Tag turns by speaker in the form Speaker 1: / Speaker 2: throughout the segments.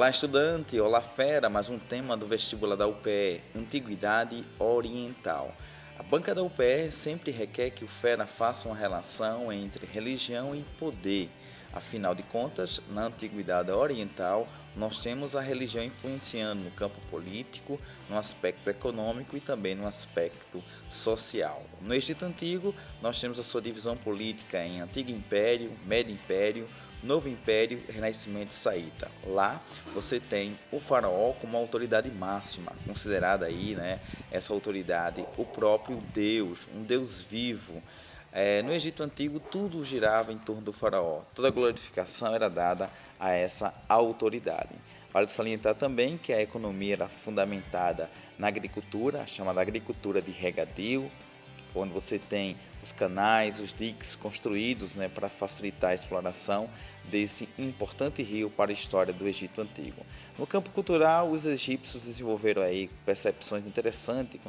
Speaker 1: Olá, estudante! Olá, fera! Mais um tema do vestibular da UPE, Antiguidade Oriental. A banca da UPE sempre requer que o fera faça uma relação entre religião e poder. Afinal de contas, na Antiguidade Oriental, nós temos a religião influenciando no campo político, no aspecto econômico e também no aspecto social. No Egito Antigo, nós temos a sua divisão política em Antigo Império, Médio Império, Novo Império, Renascimento e Saíta. Lá você tem o faraó como autoridade máxima, considerada aí, essa autoridade o próprio Deus, um Deus vivo. No Egito Antigo tudo girava em torno do faraó, toda a glorificação era dada a essa autoridade. Vale salientar também que a economia era fundamentada na agricultura, chamada agricultura de regadio, onde você tem os canais, os diques construídos para facilitar a exploração desse importante rio para a história do Egito Antigo. No campo cultural, os egípcios desenvolveram aí concepções interessantes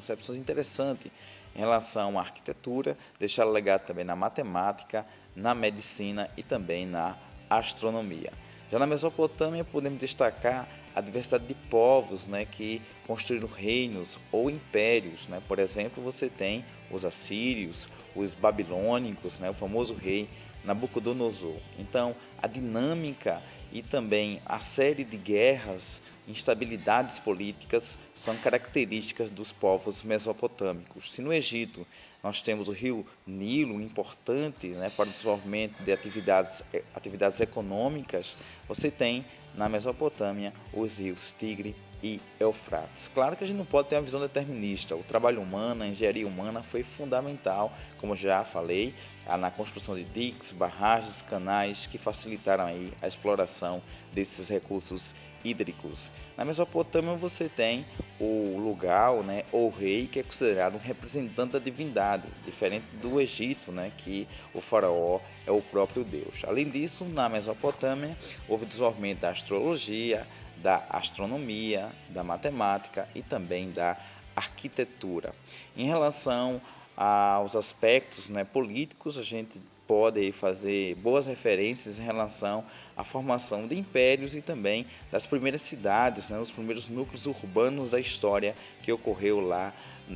Speaker 1: em relação à arquitetura, deixaram legado também na matemática, na medicina e também na astronomia. Já na Mesopotâmia podemos destacar a diversidade de povos que construíram reinos ou impérios. Por exemplo, você tem os assírios, os babilônicos, o famoso rei Nabucodonosor. Então, a dinâmica e também a série de guerras, instabilidades políticas são características dos povos mesopotâmicos. Se no Egito nós temos o rio Nilo, importante para o desenvolvimento de atividades econômicas, você tem na Mesopotâmia os rios Tigre e Eufrates. Claro que a gente não pode ter uma visão determinista. O trabalho humano, a engenharia humana foi fundamental, como já falei, na construção de diques, barragens, canais que facilitaram aí a exploração desses recursos hídricos. Na Mesopotâmia você tem o lugal, ou rei, que é considerado um representante da divindade, diferente do Egito, que o faraó é o próprio Deus. Além disso, na Mesopotâmia houve desenvolvimento da astrologia, da astronomia, da matemática e também da arquitetura. Em relação aos aspectos políticos, a gente pode fazer boas referências em relação à formação de impérios e também das primeiras cidades, os primeiros núcleos urbanos da história que ocorreu lá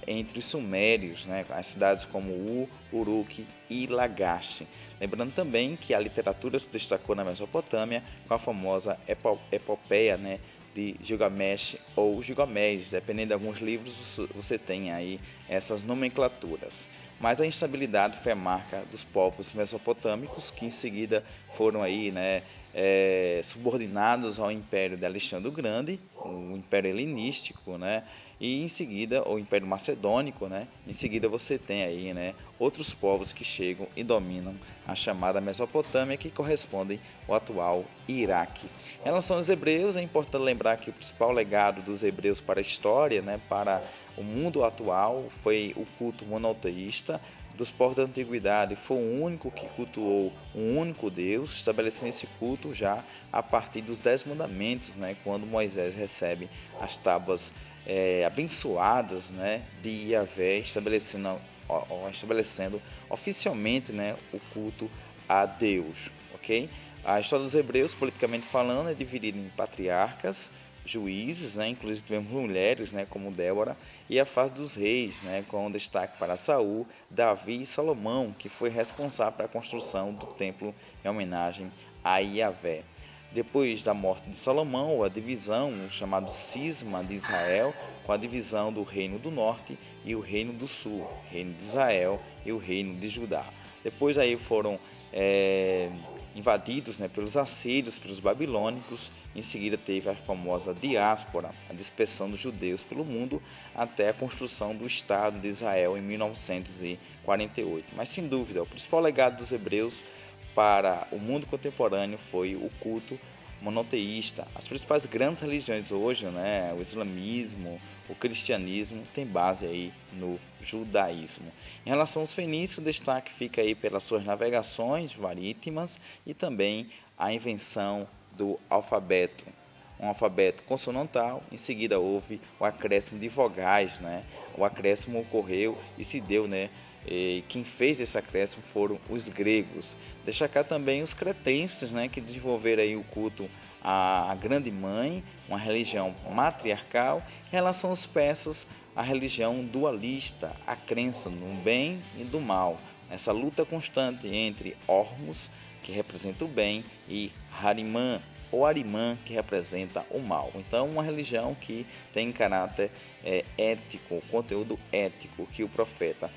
Speaker 1: entre os sumérios, as cidades como Uruk e Lagash. Lembrando também que a literatura se destacou na Mesopotâmia com a famosa epopeia de Gilgamesh ou Gilgamesh, dependendo de alguns livros você tem aí essas nomenclaturas. Mas a instabilidade foi a marca dos povos mesopotâmicos, que em seguida foram aí, subordinados ao Império de Alexandre o Grande, o Império Helenístico, e em seguida o Império Macedônico, em seguida você tem aí, outros povos que chegam e dominam a chamada Mesopotâmia, que correspondem ao atual Iraque. Em relação aos hebreus, é importante lembrar que o principal legado dos hebreus para a história, para o mundo atual, foi o culto monoteísta. Dos povos da antiguidade, foi o único que cultuou um único Deus, estabelecendo esse culto já a partir dos 10 mandamentos, quando Moisés recebe as tábuas abençoadas de Yahvé, estabelecendo oficialmente o culto a Deus. Okay? A história dos hebreus, politicamente falando, é dividida em patriarcas, juízes, inclusive tivemos mulheres, como Débora, e a fase dos reis, com destaque para Saul, Davi e Salomão, que foi responsável pela construção do templo em homenagem a Yahvé. Depois da morte de Salomão, a divisão, o chamado cisma de Israel, com a divisão do reino do norte e o reino do sul, o reino de Israel e o reino de Judá. Depois aí foram invadidos pelos assírios, pelos babilônicos. Em seguida teve a famosa diáspora, a dispersão dos judeus pelo mundo, até a construção do Estado de Israel em 1948. Mas sem dúvida, o principal legado dos hebreus para o mundo contemporâneo foi o culto monoteísta. As principais grandes religiões hoje, o islamismo, o cristianismo, tem base aí no judaísmo. Em relação aos fenícios, o destaque fica aí pelas suas navegações marítimas e também a invenção do alfabeto. Um alfabeto consonantal, em seguida houve o acréscimo de vogais, O acréscimo ocorreu e se deu, E quem fez esse acréscimo foram os gregos. Destacar também os cretenses, que desenvolveram aí o culto a grande mãe, uma religião matriarcal. Em relação aos persas, a religião dualista, a crença no bem e do mal. Essa luta constante entre Hormuz, que representa o bem, e Harimã, ou Arimã, que representa o mal. Então, uma religião que tem caráter ético, conteúdo ético, que o profeta,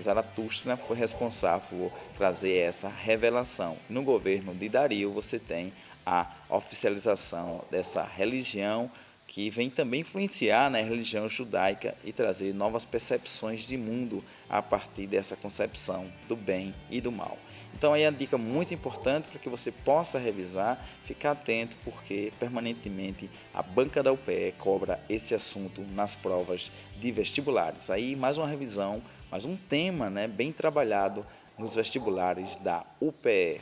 Speaker 1: Zaratustra, foi responsável por trazer essa revelação. No governo de Dario, você tem a oficialização dessa religião, que vem também influenciar na religião judaica e trazer novas percepções de mundo a partir dessa concepção do bem e do mal. Então aí a dica muito importante para que você possa revisar, ficar atento, porque permanentemente a banca da UPE cobra esse assunto nas provas de vestibulares. Aí mais uma revisão, mais um tema, bem trabalhado nos vestibulares da UPE.